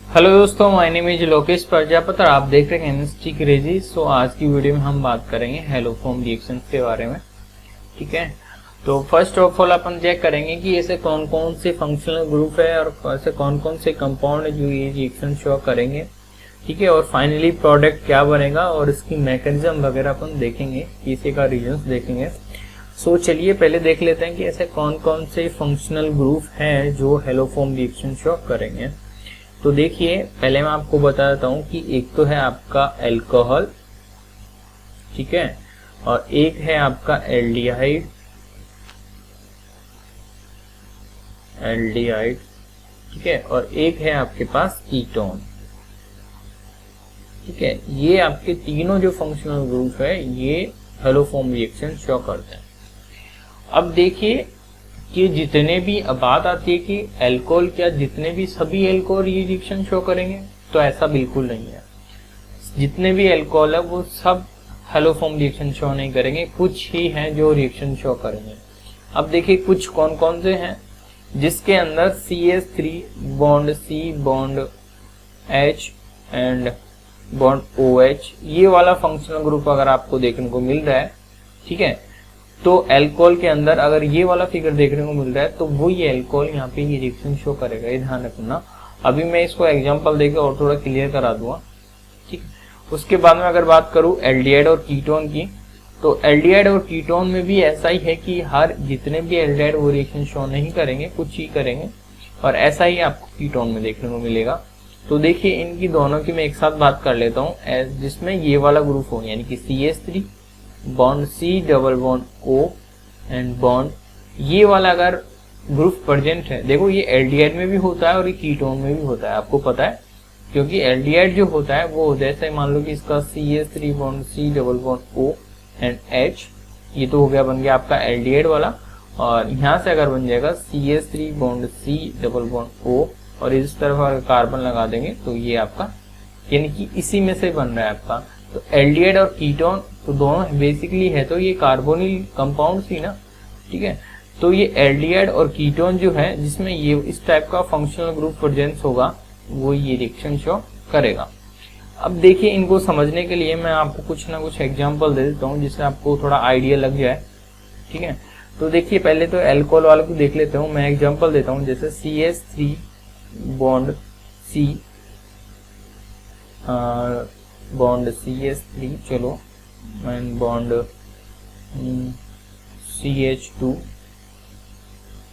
Hello दोस्तों, my name is Lokesh Prajapati और आप देख रहे हैं केमिस्ट्री क्रेजी। सो आज की वीडियो में हम बात करेंगे हैलोफॉर्म रिएक्शंस के बारे में। ठीक है, तो फर्स्ट ऑफ ऑल अपन चेक करेंगे कि ऐसे कौन कौन से फंक्शनल ग्रुप है और ऐसे कौन कौन से कंपाउंड है जो ये रिएक्शन शो करेंगे। ठीक है, और फाइनली प्रोडक्ट क्या बनेगा और इसकी मैकेनिज्म वगैरह अपन देखेंगे, इसी का रीजंस देखेंगे। सो चलिए पहले देख लेते हैं कि ऐसे कौन कौन से फंक्शनल ग्रुप हैं जो हैलोफॉर्म रिएक्शन शो करेंगे। तो देखिए, पहले मैं आपको बता देता हूं कि एक तो है आपका अल्कोहल, ठीक है, और एक है आपका एल्डिहाइड, ठीक है, और एक है आपके पास कीटोन। ठीक है, ये आपके तीनों जो फंक्शनल ग्रुप है ये हैलोफॉर्म रिएक्शन शो करते हैं। अब देखिए कि जितने भी बात आती है कि अल्कोहल क्या जितने भी सभी अल्कोहल रिएक्शन शो करेंगे, तो ऐसा बिल्कुल नहीं है। जितने भी अल्कोहल है वो सब हैलोफॉर्म रिएक्शन शो नहीं करेंगे, कुछ ही हैं जो रिएक्शन शो करेंगे। अब देखिए कुछ कौन कौन से हैं जिसके अंदर CH3 bond C bond H and bond OH ये वाला फंक्शनल ग्रुप अगर आपको देखने को मिल रहा है, ठीक है, तो अल्कोहल के अंदर अगर ये वाला फिगर देखने को मिल रहा है तो वो ये अल्कोहल यहाँ पे ये रिएक्शन शो करेगा, ये ध्यान रखना। अभी मैं इसको एग्जांपल देकर और थोड़ा क्लियर करा दूंगा। ठीक, उसके बाद में अगर बात करूं एल्डिहाइड और कीटोन की, तो एल्डिहाइड और कीटोन में भी ऐसा ही है कि हर जितने भी एल्डिहाइड वो रिएक्शन शो नहीं करेंगे, कुछ ही करेंगे, और ऐसा ही आपको कीटोन में देखने को मिलेगा। तो देखिए इनकी दोनों की मैं एक साथ बात कर लेता हूँ, जिसमें ये वाला ग्रुप हो यानी कि CH3 bond C double bond O and bond ये वाला अगर ग्रुप प्रेजेंट है, देखो ये एल्डिहाइड में भी होता है और ये कीटोन में भी होता है, आपको पता है, क्योंकि एल्डिहाइड जो होता है वो जैसे मान लो कि इसका CH3 bond C double bond O and H, ये तो हो गया बन गया आपका एल्डिहाइड वाला, और यहाँ से अगर बन जाएगा CH3 bond C double bond O और इस तरफ अगर कार्बन लगा देंगे तो ये आपका यानी कि इसी में से बन रहा है आपका। तो एल्डिहाइड और कीटोन तो दोनों बेसिकली है तो ये कार्बोनिल कंपाउंड ही ना। ठीक है, तो ये एल्डिहाइड और कीटोन जो है जिसमें ये इस टाइप का फंक्शनल ग्रुप प्रेजेंस होगा वो ये रिएक्शन शो करेगा। अब देखिए इनको समझने के लिए मैं आपको कुछ ना कुछ एग्जांपल दे देता हूँ जिससे आपको थोड़ा आइडिया लग जाए। ठीक है, तो देखिए पहले तो अल्कोहल वाले को देख लेते हूँ, मैं एग्जाम्पल देता हूँ, जैसे CH3 bond C bond CH3 चलो एंड बॉन्ड CH2,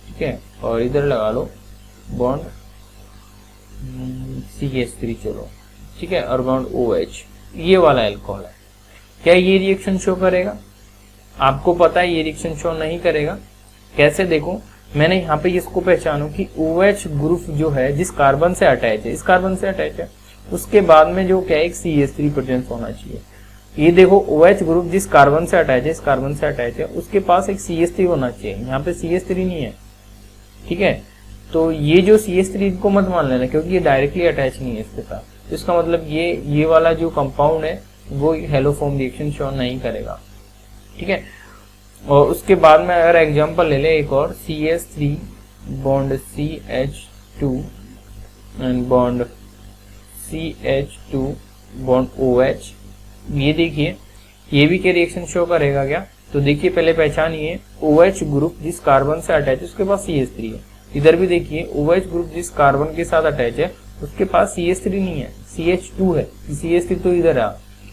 ठीक है, और इधर लगा लो बॉन्ड CH3 चलो, ठीक है, और बॉन्ड OH ये वाला अल्कोहल है। क्या ये रिएक्शन शो करेगा? आपको पता है ये रिएक्शन शो नहीं करेगा। कैसे? देखो मैंने यहाँ पे इसको पहचानू कि OH ग्रुप जो है जिस कार्बन से अटैच है, इस कार्बन से अटैच है, उसके बाद में जो क्या है एक CH3 प्रेजेंस होना चाहिए। ये देखो OH ग्रुप जिस कार्बन से अटैच है, इस कार्बन से अटैच है, उसके पास एक CH3 होना चाहिए, यहाँ पे CH3 नहीं है। ठीक है, तो ये जो CH3 को मत मान लेना क्योंकि ये डायरेक्टली अटैच नहीं है इसके साथ, तो इसका मतलब ये वाला जो कंपाउंड है वो हैलोफॉर्म रिएक्शन शो नहीं करेगा। ठीक है, और उसके बाद में अगर एग्जांपल ले ले एक और CH3 bond CH2 and bond CH2 bond OH, ये देखिए ये भी क्या रिएक्शन शो करेगा क्या? तो देखिए पहले पहचानिए OH ग्रुप जिस कार्बन से अटैच है उसके पास CH3 है। इधर भी देखिए OH ग्रुप जिस कार्बन के साथ अटैच है उसके पास CH3 नहीं है, CH2 है। CH3 तो इधर है,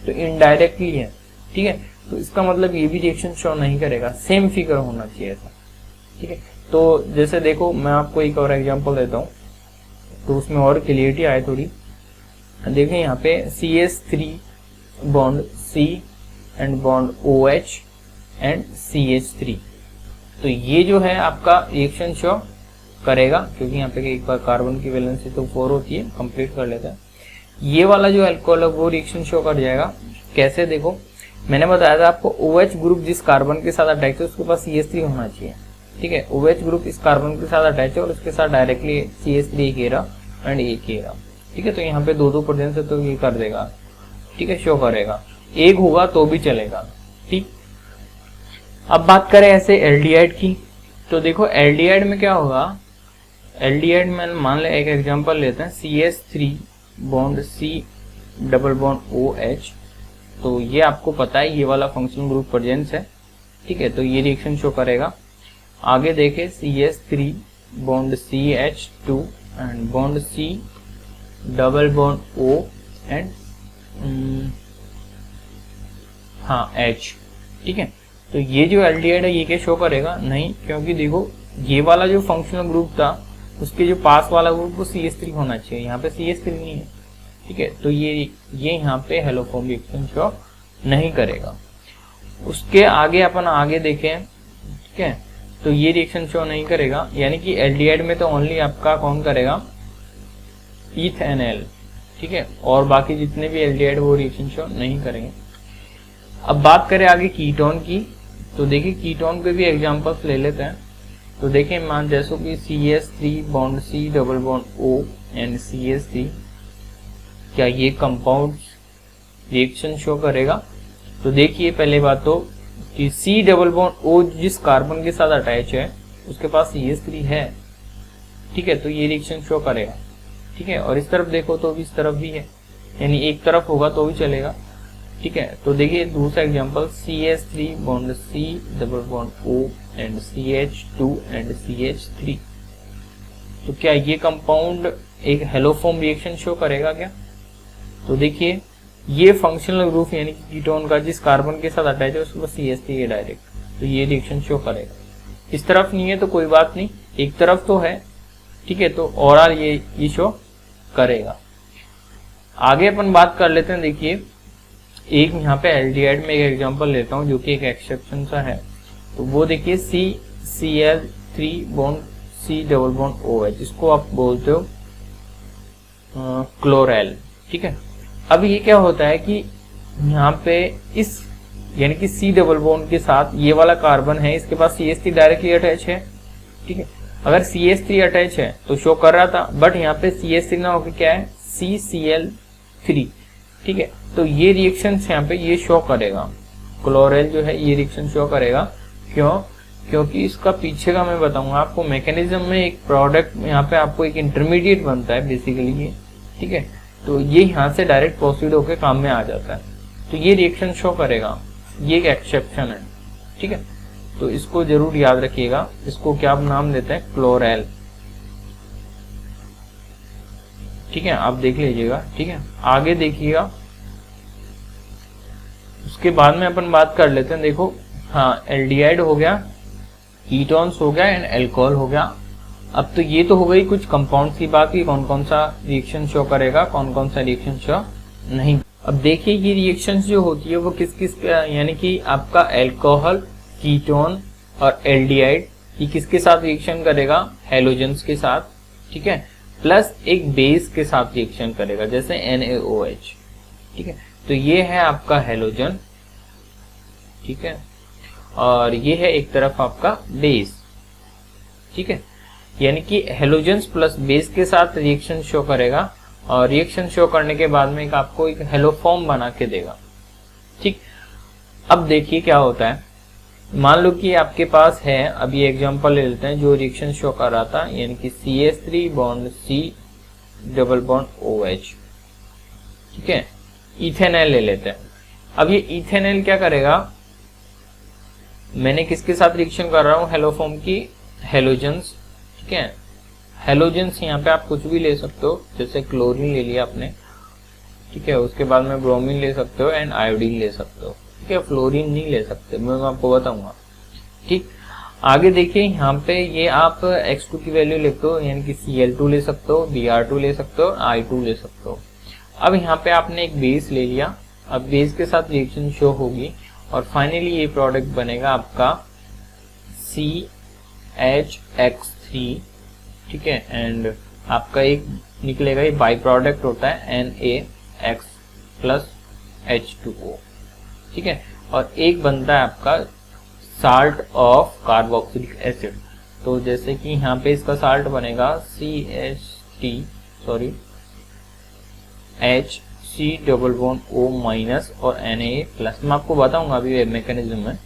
तो इनडायरेक्टली है। ठीक है, तो इसका मतलब ये भी रिएक्शन शो नहीं करेगा, सेम फिगर होना चाहिए था। ठीक है, तो जैसे देखो मैं आपको एक और एग्जांपल देता हूँ तो उसमें और क्लियरिटी आए थोड़ी। देखें यहाँ पे CH3 bond C and bond OH and CH3, तो ये जो है आपका रिएक्शन शो करेगा क्योंकि यहाँ पे एक बार कार्बन की वैलेंसी तो 4 होती है, कंप्लीट कर लेता है। ये वाला जो अल्कोहल है वो रिएक्शन शो कर जाएगा। कैसे? देखो मैंने बताया था आपको OH ग्रुप जिस कार्बन के साथ अटैच है उसके पास CH3 होना चाहिए। ठीक है, OH ग्रुप इस कार्बन के साथ अटैच है और उसके साथ डायरेक्टली CH3 एक घेरा एंड एक घेरा। ठीक है, तो यहाँ पे दो प्रेजेंस है तो ये कर देगा। ठीक है, शो करेगा, एक होगा तो भी चलेगा। ठीक, अब बात करें ऐसे एल्डिहाइड की, तो देखो एल्डिहाइड में क्या होगा, एल्डिहाइड में मान ले एक एग्जांपल लेते हैं CH3 bond C double bond O H, तो ये आपको पता है ये वाला फंक्शनल ग्रुप प्रेजेंस है, ठीक है, तो ये रिएक्शन शो करेगा। आगे देखें CH3 bond CH2 and bond C double bond O and H, ठीक है, तो ये जो एल्डिहाइड है ये क्या शो करेगा? नहीं, क्योंकि देखो ये वाला जो फंक्शनल ग्रुप था उसके जो पास वाला ग्रुप वो CH3 होना चाहिए, यहाँ पे CH3 नहीं है, ठीक है, तो ये यहाँ पे हेलोफॉर्म रिएक्शन शो नहीं करेगा। उसके आगे अपन आगे देखें, ठीक है, तो ये रिएक्शन शो नहीं करेगा, यानी कि एल्डिहाइड में तो ओनली आपका कौन करेगा? इथेनॉल, ठीक है, और बाकी जितने भी एल्डिहाइड वो रिएक्शन शो नहीं करेंगे। अब बात करें आगे कीटोन की, तो देखिए कीटोन के भी एग्जांपल्स ले लेते हैं। तो देखिए मान जैसो कि CH3 bond C double bond O and CH3, क्या ये कंपाउंड रिएक्शन शो करेगा? तो देखिए पहले बात तो कि C डबल बॉन्ड O जिस कार्बन के साथ अटैच है उसके पास CH3 है, ठीक है, तो ये रिएक्शन शो करेगा, ठीक है, और इस तरफ देखो तो भी इस तरफ भी है, यानी एक तरफ होगा तो भी चलेगा, ठीक है। तो देखिए दूसरा example CH3 bond C double bond O and CH2 and CH3, तो क्या ये कंपाउंड एक हेलोफॉर्म रिएक्शन शो करेगा क्या? तो देखिए ये फंक्शनल ग्रुप यानी कि कीटोन का जिस कार्बन के साथ अटैच है उसको CH3 है डायरेक्ट, तो ये रिएक्शन शो करेगा। इस तरफ नहीं है तो कोई बात नहीं, एक तरफ तो है, ठीक है, तो ओवरऑल ये शो करेगा। आगे अपन बात कर लेते हैं। देखिए एक यहाँ पे एल्डिहाइड में एक एग्जांपल लेता हूँ जो कि एक एक्सेप्शन सा है, तो वो देखिए CCl3 bond C double bond OH, इसको आप बोलते हो क्लोरेल, ठीक है। अब ये क्या होता है कि यहाँ पे इस यानी कि C डबल बॉन्ड के साथ ये वाला कार्बन है, इसके पास CH3 डायरेक्टली अटैच है, ठीक है। अगर CH3 अटैच है तो शो कर रहा था, बट यहाँ पे CH3 ना होकर क्या है CCl3, ठीक है, तो ये रिएक्शन यहाँ पे ये शो करेगा, क्लोरेल जो है ये रिएक्शन शो करेगा। क्यों? क्योंकि इसका पीछे का मैं बताऊंगा आपको मैकेनिज्म में एक प्रोडक्ट यहाँ पे आपको एक इंटरमीडिएट बनता है बेसिकली ये, ठीक है, तो ये यहाँ से डायरेक्ट प्रोसीड होकर काम में आ जाता है, तो ये रिएक्शन शो करेगा, ये एक एक्सेप्शन है, ठीक है, तो इसको जरूर याद रखिएगा। इसको क्या नाम देते हैं? क्लोरेल, ठीक है, आप देख लीजिएगा, ठीक है। आगे देखिएगा, उसके बाद में अपन बात कर लेते हैं। देखो हाँ, एल्डिहाइड हो गया, कीटोन्स हो गया एंड अल्कोहल हो गया। अब तो ये तो हो गई कुछ कंपाउंड्स की बात की कौन कौन सा रिएक्शन शो करेगा, कौन कौन सा रिएक्शन शो नहीं। अब देखिए ये रिएक्शंस जो होती है वो किस किस यानी कि आपका अल्कोहल, कीटोन और एल्डिहाइड ये किसके साथ रिएक्शन करेगा? हैलोजेंस के साथ, ठीक है, प्लस एक बेस के साथ रिएक्शन करेगा जैसे NaOH, ठीक है, तो ये है आपका हैलोजन, ठीक है, और ये है एक तरफ आपका बेस, ठीक है, यानी कि हैलोजेंस प्लस बेस के साथ रिएक्शन शो करेगा और रिएक्शन शो करने के बाद में आपको एक हेलोफॉर्म बना के देगा, ठीक। अब देखिए क्या होता है, मान लो कि आपके पास है, अब ये एग्जांपल ले लेते हैं जो रिएक्शन शो कर रहा था, यानी कि CH3 bond C double bond OH, ठीक है, इथेनॉल ले लेते हैं। अब ये इथेनॉल क्या करेगा? मैंने किसके साथ रिएक्शन कर रहा हूँ? हेलोफॉर्म की हेलोजेंस, ठीक है, हेलोजेंस यहाँ पे आप कुछ भी ले सकते हो, जैसे क्लोरीन ले लिया आपने, ठीक है, उसके बाद में ब्रोमीन ले सकते हो एंड आयोडीन ले सकते हो, ठीक है, फ्लोरीन नहीं ले सकते, मैं आपको बताऊंगा, ठीक। आगे देखिए यहाँ पे ये आप X2 की वैल्यू लिखते हो, यानी कि Cl2 ले सकते हो, Br2 ले सकते हो, I2 ले सकते हो। अब यहाँ पे आपने एक बेस ले लिया, अब बेस के साथ रिएक्शन शो होगी और फाइनली ये प्रोडक्ट बनेगा आपका CHX3, ठीक है, एंड आपका एक निकलेगा, ये बाई प्रोडक्ट होता है NaX प्लस H2O, ठीक है, और एक बनता है आपका साल्ट ऑफ कार्बोक्सिलिक एसिड। तो जैसे कि यहाँ पे इसका साल्ट बनेगा HC double bond O minus और Na प्लस, मैं आपको बताऊंगा अभी मैकेनिज्म में,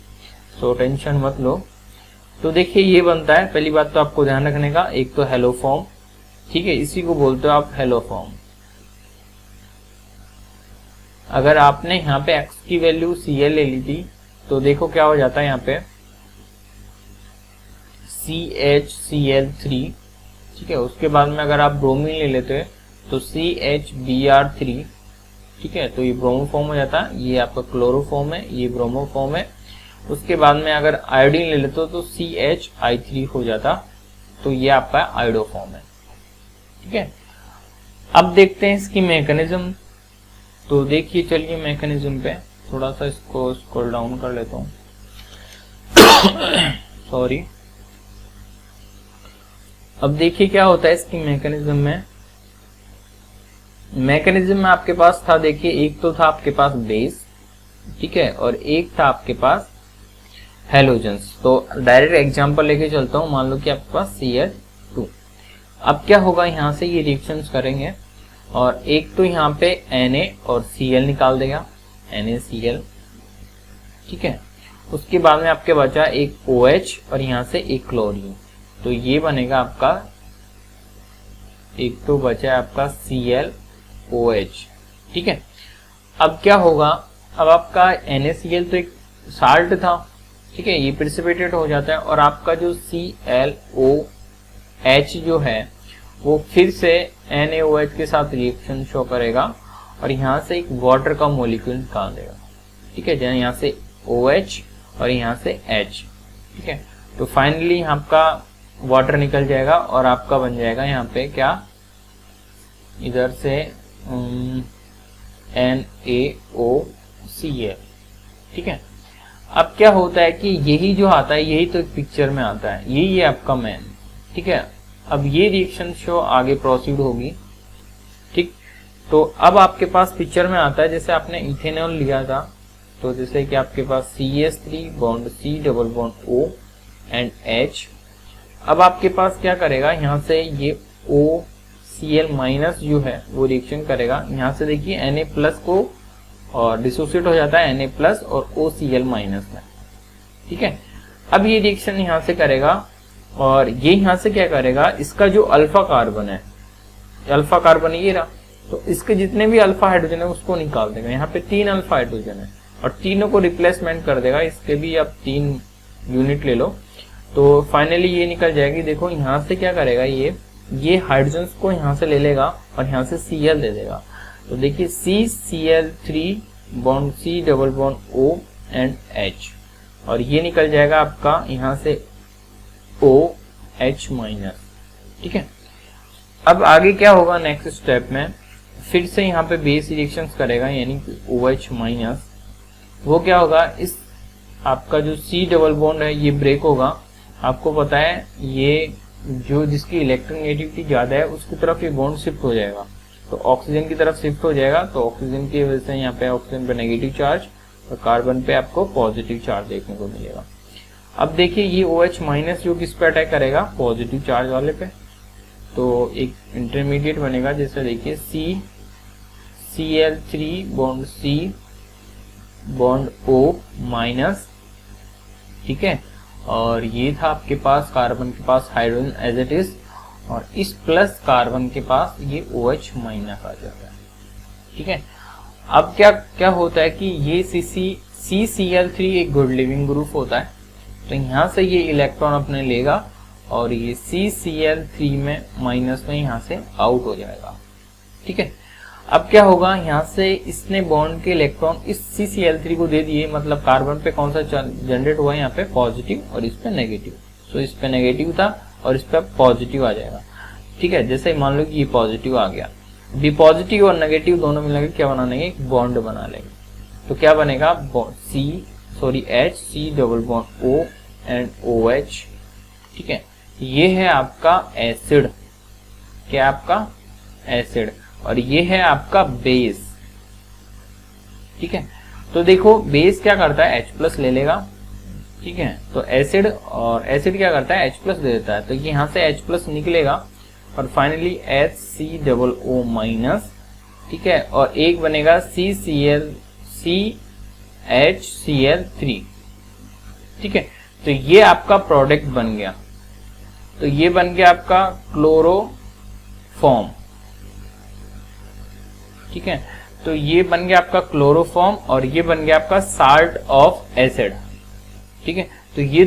सो टेंशन मत लो। तो देखिए ये बनता है, पहली बात तो आपको ध्यान रखने का, एक तो हेलोफॉर्म, ठीक है, इसी को बोलते हो आप हेलोफॉर्म, अगर आपने यहाँ पे x की वैल्यू Cl ले ली थी तो देखो क्या हो जाता है यहाँ पे CHCl3, ठीक है। उसके बाद में अगर आप ब्रोमीन ले लेते हैं तो CHBr3, ठीक है, तो ये ब्रोमो फॉर्म हो जाता है, ये आपका क्लोरो फॉर्म है, ये ब्रोमो फॉर्म है। उसके बाद में अगर आयोडीन ले लेते हो तो CHI3 हो जाता, तो ये आपका आयोडो फॉर्म है, ठीक है। अब देखते हैं इसकी मैकेनिज्म। तो देखिए चलिए मैकेनिज्म पे थोड़ा सा इसको स्क्रॉल डाउन कर लेता हूँ सॉरी। अब देखिए क्या होता है इसकी मैकेनिज्म में। मैकेनिज्म में आपके पास था, देखिए एक तो था आपके पास बेस, ठीक है, और एक था आपके पास हेलोजेंस। तो डायरेक्ट एग्जांपल लेके चलता हूँ। मान लो कि आपके पास Cl2। अब क्या होगा, यहाँ से ये रिएक्शंस करेंगे और एक तो यहाँ पे Na और Cl निकाल देगा, NaCl, ठीक है। उसके बाद में आपके बचा एक OH और यहाँ से एक क्लोरीन, तो ये बनेगा आपका, एक तो बचा है आपका ClOH, ठीक है। अब क्या होगा, अब आपका NaCl तो एक साल्ट था, ठीक है, ये प्रिसिपिटेट हो जाता है और आपका जो ClOH जो है वो फिर से NaOH के साथ रिएक्शन शो करेगा और यहाँ से एक वाटर का मॉलिक्यूल निकाल देगा, ठीक है, यहाँ से OH और यहाँ से H, ठीक है। तो फाइनली आपका वाटर निकल जाएगा और आपका बन जाएगा यहाँ पे क्या, इधर से NaOCl, ठीक है। अब क्या होता है कि यही जो आता है यही तो एक पिक्चर में आता है, यही है आपका मैन, ठीक है। अब ये रिएक्शन शो आगे प्रोसीड होगी, ठीक। तो अब आपके पास पिक्चर में आता है, जैसे आपने इथेनॉल लिया था, तो जैसे कि आपके पास CH3 bond C double bond O and H। अब आपके पास क्या करेगा, यहाँ से ये OCl माइनस जो है वो रिएक्शन करेगा, यहाँ से देखिए Na प्लस को और डिसोसिएट हो जाता है Na प्लस और OCl माइनस में, ठीक है। अब ये रिएक्शन यहाँ से करेगा और ये यहाँ से क्या करेगा, इसका जो अल्फा कार्बन है, अल्फा कार्बन ये रहा, तो इसके जितने भी अल्फा हाइड्रोजन है उसको निकाल देगा। यहाँ पे 3 अल्फा हाइड्रोजन है और तीनों को रिप्लेसमेंट कर देगा, इसके भी आप 3 यूनिट ले लो, तो फाइनली ये निकल जाएगी। देखो यहाँ से क्या करेगा, ये हाइड्रोजन को यहाँ से ले लेगा और यहाँ से Cl दे देगा, तो देखिए CCl3 bond C double bond O and H और ये निकल जाएगा आपका यहाँ से OH माइनस, ठीक है। अब आगे क्या होगा नेक्स्ट स्टेप में, फिर से यहाँ पे बेस रिएक्शंस करेगा, यानी कि OH माइनस, वो क्या होगा, इस आपका जो C डबल बॉन्ड है ये ब्रेक होगा। आपको पता है ये जो जिसकी इलेक्ट्रोनेगेटिविटी ज्यादा है उसकी तरफ ये बॉन्ड शिफ्ट हो जाएगा, तो ऑक्सीजन की तरफ शिफ्ट हो जाएगा, तो ऑक्सीजन की वजह से यहाँ पे ऑक्सीजन पे नेगेटिव चार्ज और कार्बन पे आपको पॉजिटिव चार्ज देखने को मिलेगा। अब देखिए ये OH माइनस जो किस पे अटैक करेगा, पॉजिटिव चार्ज वाले पे, तो एक इंटरमीडिएट बनेगा, जैसे देखिए CCl3 bond C bond O minus, ठीक है, और ये था आपके पास कार्बन के पास हाइड्रोजन एज इट इज और इस प्लस कार्बन के पास ये OH माइनस आ जाता है, ठीक है। अब क्या होता है कि ये CCl3 एक गुड लिविंग ग्रुप होता है, तो यहाँ से ये इलेक्ट्रॉन अपने लेगा और ये CCl3 में माइनस में यहाँ से आउट हो जाएगा, ठीक है। अब क्या होगा, यहाँ से इसने बॉन्ड के इलेक्ट्रॉन इस CCl3 को दे दिए, मतलब कार्बन पे कौन सा जनरेट हुआ है, यहाँ पे पॉजिटिव और इस पे नेगेटिव, तो इस पे नेगेटिव था और इस पे पॉजिटिव आ जाएगा, ठीक है। जैसे मान लो कि ये पॉजिटिव आ गया, भी पॉजिटिव और नेगेटिव दोनों मिलकर क्या बना लेंगे, एक बॉन्ड बना लेंगे, तो क्या बनेगा H C double bond O and OH, ठीक है। ये है आपका एसिड, क्या आपका एसिड, और ये है आपका बेस, ठीक है। तो देखो बेस क्या करता है, H प्लस ले लेगा, ठीक है, तो एसिड, और एसिड क्या करता है, H प्लस दे देता है, तो ये यहाँ से H प्लस निकलेगा और फाइनली HCOO माइनस, ठीक है, और एक बनेगा CHCl3, ठीक है। तो ये आपका प्रोडक्ट बन गया, तो ये बन गया आपका क्लोरोफॉर्म, ठीक है। तो ये बन गया आपका क्लोरोफॉर्म और ये बन गया आपका साल्ट ऑफ एसिड, ठीक है। तो ये